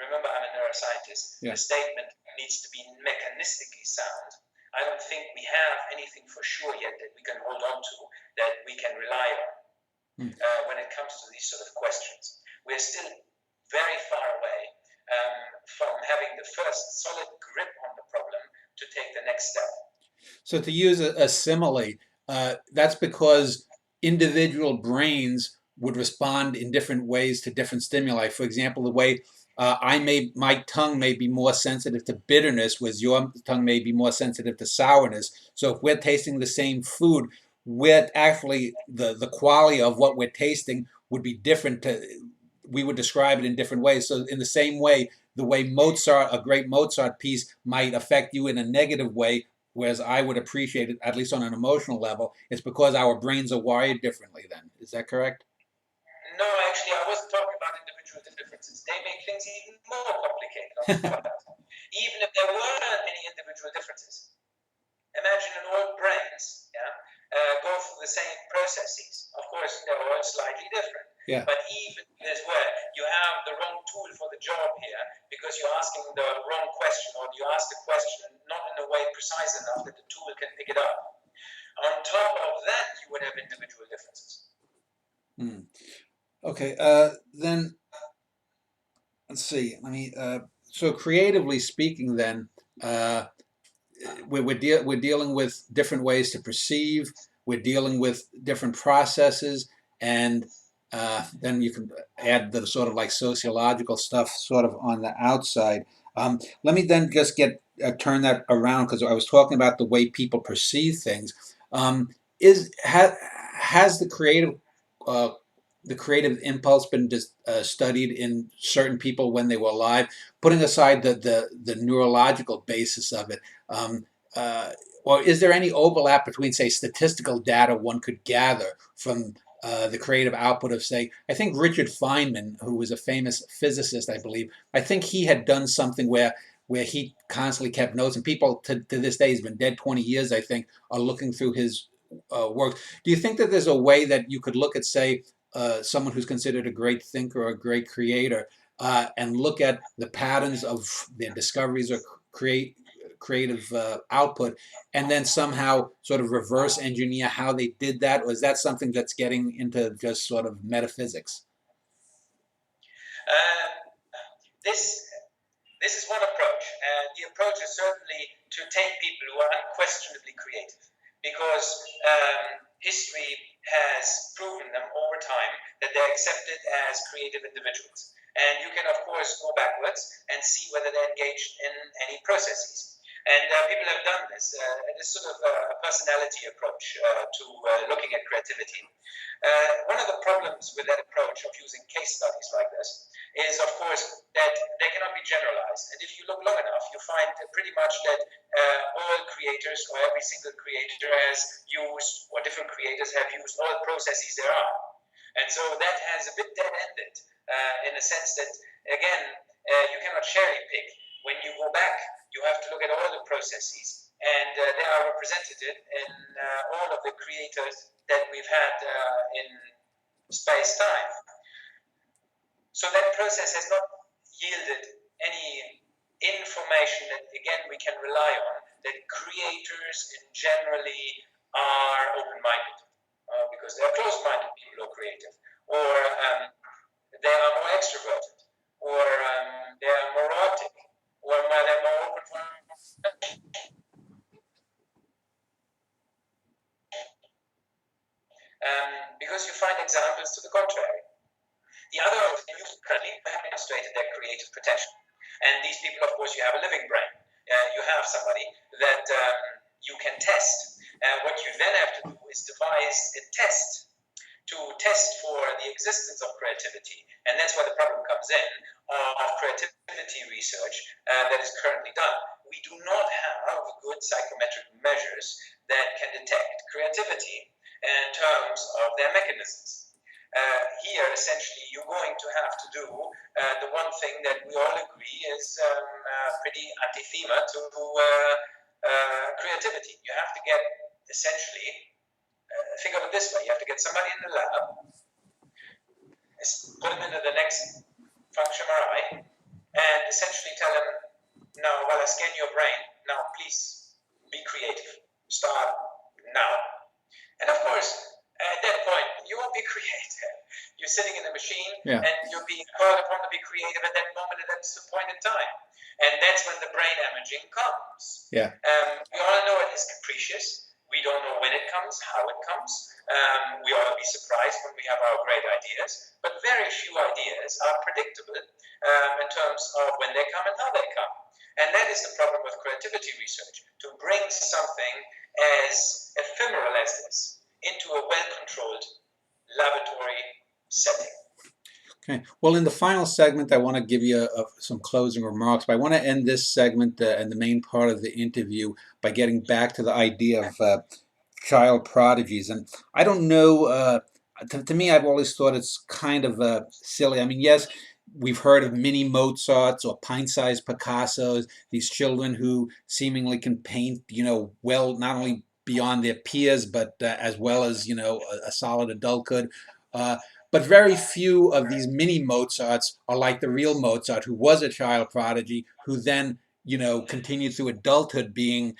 remember I'm a neuroscientist, Yeah. the statement needs to be mechanistically sound. I don't think we have anything for sure yet that we can hold on to, that we can rely on when it comes to these sort of questions. We're still very far away from having the first solid grip on the problem to take the next step. So to use a simile, that's because individual brains would respond in different ways to different stimuli. For example, the way my tongue may be more sensitive to bitterness, whereas your tongue may be more sensitive to sourness. So if we're tasting the same food, we're actually the quality of what we're tasting would be different. We would describe it in different ways. So in the same way, the way a great Mozart piece might affect you in a negative way, whereas I would appreciate it, at least on an emotional level, it's because our brains are wired differently then. Is that correct? No, actually, I wasn't talking about individual differences. They make things even more complicated. Even if there weren't any individual differences. Imagine an old brains, go through the same processes. Of course, they're all slightly different. Yeah. But even as well, you have the wrong tool for the job here because you're asking the wrong question, or you ask the question not in a way precise enough that the tool can pick it up. On top of that, you would have individual differences. Okay, then let's see. So creatively speaking, then we're dealing with different ways to perceive. We're dealing with different processes, and then you can add the sort of like sociological stuff sort of on the outside. Let me then just get turn that around because I was talking about the way people perceive things. Is has uh, the creative impulse been just studied in certain people when they were alive, putting aside the neurological basis of it? Um, uh, or is there any overlap between, say, statistical data one could gather from the creative output of, say, I think Richard Feynman, who was a famous physicist, I believe, I think he had done something where he constantly kept notes, and people to this day, he's been dead 20 years, I think, are looking through his work. Do you think that there's a way that you could look at, say, someone who's considered a great thinker or a great creator, and look at the patterns of their discoveries or creative output, and then somehow sort of reverse engineer how they did that? Or is that something that's getting into just sort of metaphysics? Uh, this this is one approach, and the approach is certainly to take people who are unquestionably creative, because history has proven them over time that they're accepted as creative individuals. And you can, of course, go backwards and see whether they're engaged in any processes. And people have done this. It is sort of a personality approach to looking at creativity. One of the problems with that approach of using case studies like this is, of course, that they cannot be generalized. And if you look long enough, you find pretty much that all creators, or every single creator, has used, or different creators have used all processes there are. And so that has a bit dead-ended in the sense that, again, you cannot cherry pick. When you go back, you have to look at all the processes, and they are represented in all of the creators that we've had in space-time. So that process has not yielded any information that, again, we can rely on, that creators in generally are open-minded, because they are closed-minded people who are creative, or they are more extroverted, or they are more neurotic, or they're more open for because you find examples to the contrary. The other currently have demonstrated their creative potential. And these people, of course, you have a living brain. You have somebody that you can test. What you then have to do is devise a test to test for the existence of creativity. And that's where the problem comes in of creativity research that is currently done. We do not have good psychometric measures that can detect creativity in terms of their mechanisms. Here, essentially, you're going to have to do the one thing that we all agree is pretty anathema to creativity. You have to get, essentially, think of it this way: you have to get somebody in the lab, put them into the next function MRI, and essentially tell them, now, while I scan your brain, now please be creative. Start now. And of course, at that point, you won't be creative. You're sitting in a machine, Yeah. and you're being called upon to be creative at that moment, and that's the point in time. And that's when the brain imaging comes. Yeah. We all know it is capricious. We don't know when it comes, how it comes. We ought to be surprised when we have our great ideas, but very few ideas are predictable in terms of when they come and how they come. And that is the problem with creativity research, to bring something as ephemeral as this into a well-controlled laboratory setting. Okay. Well, in the final segment, I want to give you some closing remarks, but I want to end this segment and the main part of the interview by getting back to the idea of child prodigies. And I don't know, to me, I've always thought it's kind of silly. I mean, yes, we've heard of mini Mozarts or pint-sized Picassos, these children who seemingly can paint, well, not only beyond their peers, but as well as, a solid adult could. But very few of these mini Mozarts are like the real Mozart, who was a child prodigy, who then, continued through adulthood being,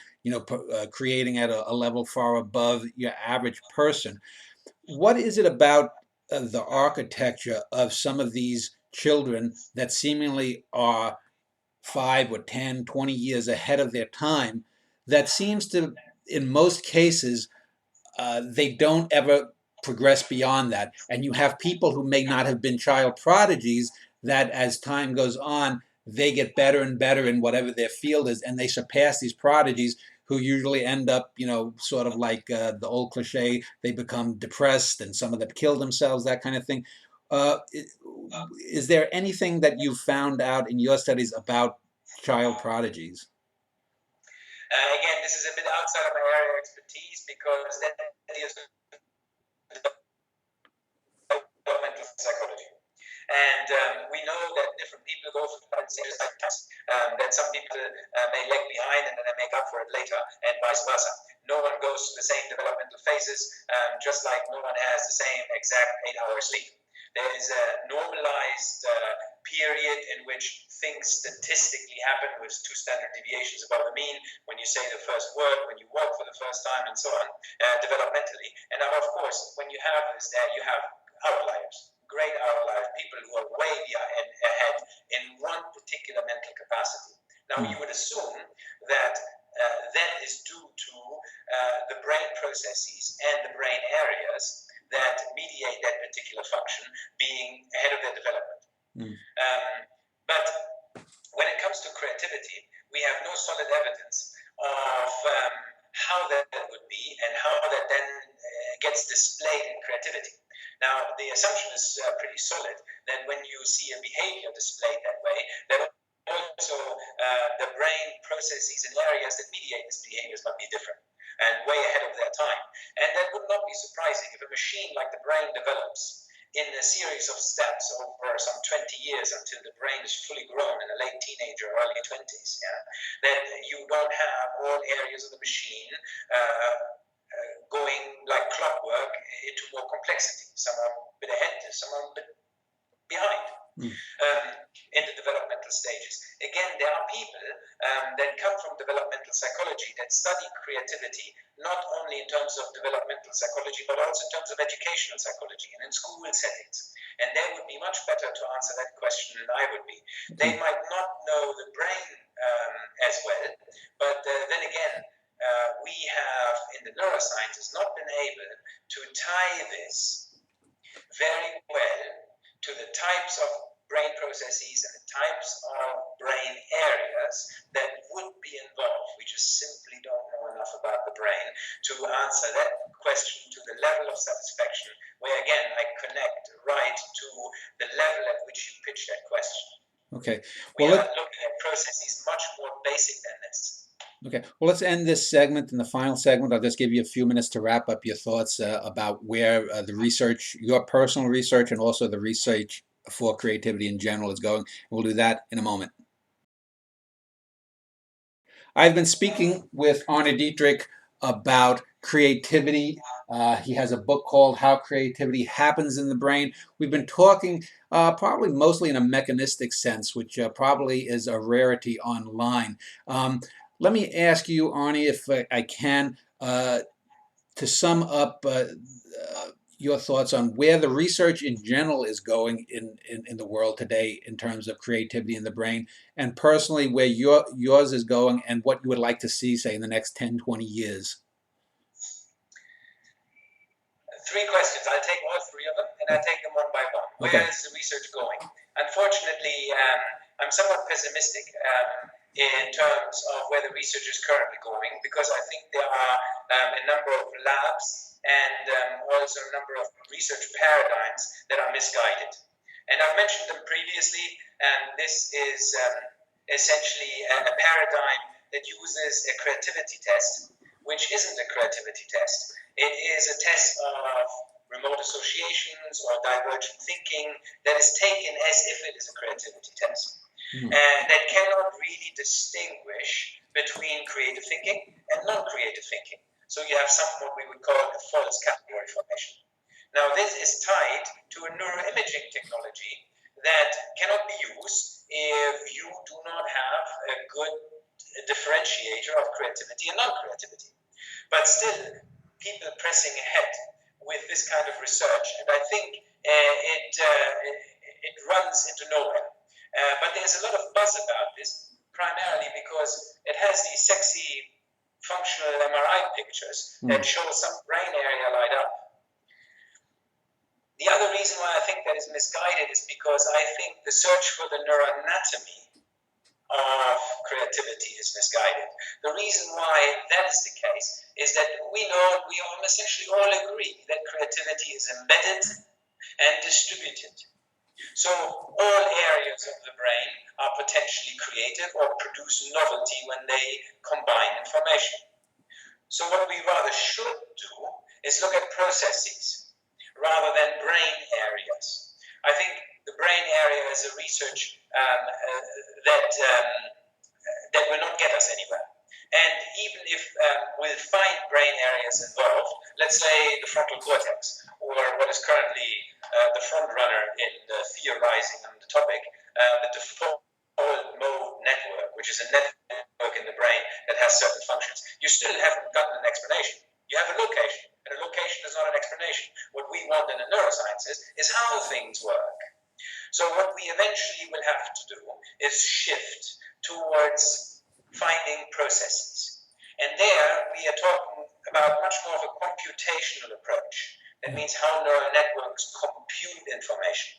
creating at a level far above your average person. What is it about the architecture of some of these children that seemingly are 5 or 10, 20 years ahead of their time that seems to, in most cases, they don't ever progress beyond that. And you have people who may not have been child prodigies that, as time goes on, they get better and better in whatever their field is, and they surpass these prodigies who usually end up, sort of like the old cliche, they become depressed and some of them kill themselves, that kind of thing. Uh, is there anything that you found out in your studies about child prodigies? Again, this is a bit outside of my area of expertise because that deals with developmental psychology. And we know that different people go through different stages like us, that some people may lag behind and then they make up for it later, and vice versa. No one goes through the same developmental phases, just like no one has the same exact 8-hour sleep. There is a normalized period in which things statistically happen with 2 standard deviations above the mean when you say the first word, when you walk for the first time, and so on, developmentally. And now, of course, when you have this, you have outliers, great outliers, people who are way ahead in one particular mental capacity. Now, you would assume that that is due to the brain processes and the brain areas that mediate that particular function being ahead of their development. But when it comes to creativity, we have no solid evidence of how that would be and how that then gets displayed in creativity. Now, the assumption is pretty solid that when you see a behavior displayed that way, that also the brain processes and areas that mediate this behavior must be different and way ahead of their time. And that would not be surprising if a machine like the brain develops in a series of steps over some 20 years until the brain is fully grown in a late teenager or early 20s, then you don't have all areas of the machine going like clockwork into more complexity. Some are a bit ahead, some are a bit behind in the developmental stages. Again, there are people that come from developmental psychology that study creativity not only in terms of developmental psychology but also in terms of educational psychology and in school settings. And they would be much better to answer that question than I would be. They might not know the brain as well, but then again, we have in the neurosciences not been able to tie this very well to the types of brain processes and the types of brain areas that would be involved. We just simply don't know enough about the brain to answer that question to the level of satisfaction, where again I connect right to the level at which you pitch that question. Okay. We are looking at processes much more basic than this. Okay, well, let's end this segment. In the final segment, I'll just give you a few minutes to wrap up your thoughts about where the research, your personal research, and also the research for creativity in general is going. We'll do that in a moment. I've been speaking with Arne Dietrich about creativity. He has a book called How Creativity Happens in the Brain. We've been talking probably mostly in a mechanistic sense, which probably is a rarity online. Let me ask you, Arne, if I can, to sum up your thoughts on where the research in general is going in the world today in terms of creativity in the brain, and personally where yours is going and what you would like to see, say, in the next 10, 20 years. 3 questions. I'll take all 3 of them, and I'll take them one by one. Okay. Where is the research going? Unfortunately, I'm somewhat pessimistic in terms of where the research is currently going, because I think there are a number of labs and also a number of research paradigms that are misguided. And I've mentioned them previously, and this is essentially a paradigm that uses a creativity test, which isn't a creativity test. It is a test of remote associations or divergent thinking that is taken as if it is a creativity test. That cannot really distinguish between creative thinking and non-creative thinking. So you have something what we would call a false category formation. Now, this is tied to a neuroimaging technology that cannot be used if you do not have a good differentiator of creativity and non-creativity. But still, people pressing ahead with this kind of research, and I think it runs into nowhere. But there's a lot of buzz about this, primarily because it has these sexy functional MRI pictures that show some brain area light up. The other reason why I think that is misguided is because I think the search for the neuroanatomy of creativity is misguided. The reason why that is the case is that we essentially all agree that creativity is embedded and distributed. So all areas of the brain are potentially creative or produce novelty when they combine information. So what we rather should do is look at processes rather than brain areas. I think the brain area is a research that will not get us anywhere. And even if we'll find brain areas involved, let's say the frontal cortex, or what is currently the front runner in theorizing on the topic, the default mode network, which is a network in the brain that has certain functions, you still haven't gotten an explanation. You have a location, and a location is not an explanation. What we want in the neurosciences is how things work. So what we eventually will have to do is shift towards finding processes. And there we are talking about much more of a computational approach. That means how neural networks compute information.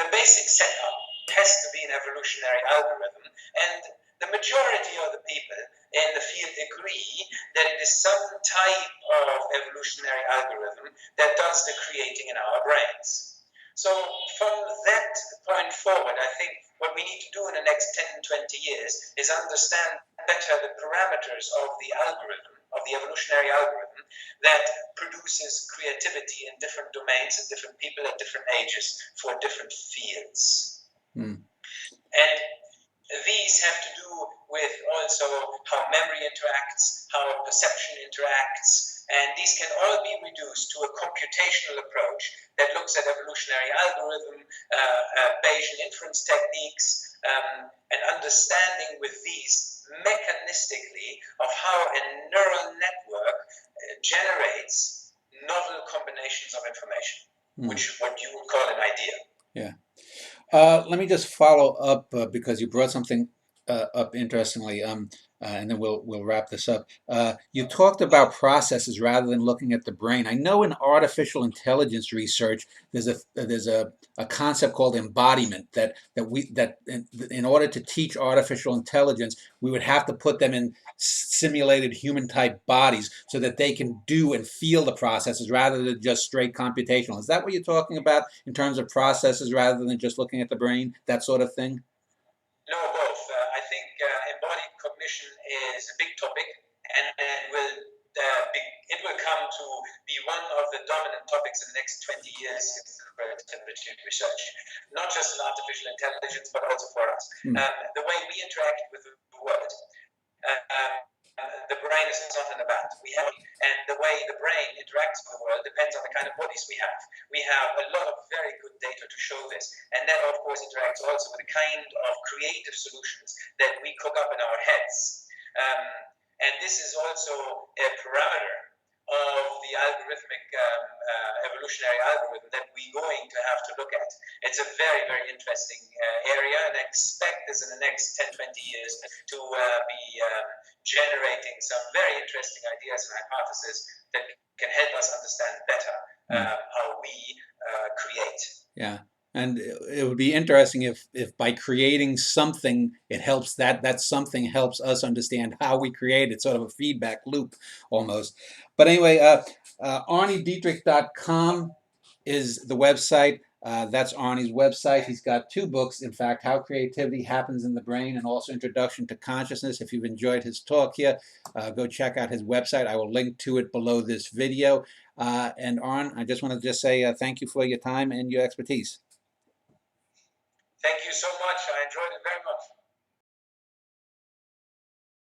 The basic setup has to be an evolutionary algorithm, and the majority of the people in the field agree that it is some type of evolutionary algorithm that does the creating in our brains. So from that point forward, I think what we need to do in the next 10, 20 years is understand better the parameters of the algorithm, of the evolutionary algorithm that produces creativity in different domains and different people at different ages for different fields. And these have to do with also how memory interacts, how perception interacts, and these can all be reduced to a computational approach that looks at evolutionary algorithm, Bayesian inference techniques, and understanding with these mechanistically of how a neural network generates novel combinations of information, which what you would call an idea. Yeah. Let me just follow up because you brought something up interestingly, and then we'll wrap this up. You talked about processes rather than looking at the brain. I know in artificial intelligence research, there's a concept called embodiment that in order to teach artificial intelligence, we would have to put them in simulated human type bodies so that they can do and feel the processes rather than just straight computational. Is that what you're talking about in terms of processes rather than just looking at the brain, that sort of thing? No, both. I think embodied cognition is a big topic, and it will come to be one of the dominant topics in the next 20 years in creativity research, not just in artificial intelligence, but also for us. The way we interact with the world, the brain is not in a bat. And the way the brain interacts with the world depends on the kind of bodies we have. We have a lot of very good data to show this, and that of course interacts also with the kind of creative solutions that we cook up in our heads. And this is also a parameter of the algorithmic evolutionary algorithm that we're going to have to look at. It's a very, very interesting area, and I expect this in the next 10, 20 years to be generating some very interesting ideas and hypotheses that can help us understand better how we create. Yeah. And it would be interesting if by creating something, it helps that something helps us understand how we create it, sort of a feedback loop almost. But anyway, ArneDietrich.com is the website. That's Arne's website. He's got 2 books, in fact, How Creativity Happens in the Brain and also Introduction to Consciousness. If you've enjoyed his talk here, go check out his website. I will link to it below this video. And Arne, I just want to say thank you for your time and your expertise. Thank you so much. I enjoyed it very much.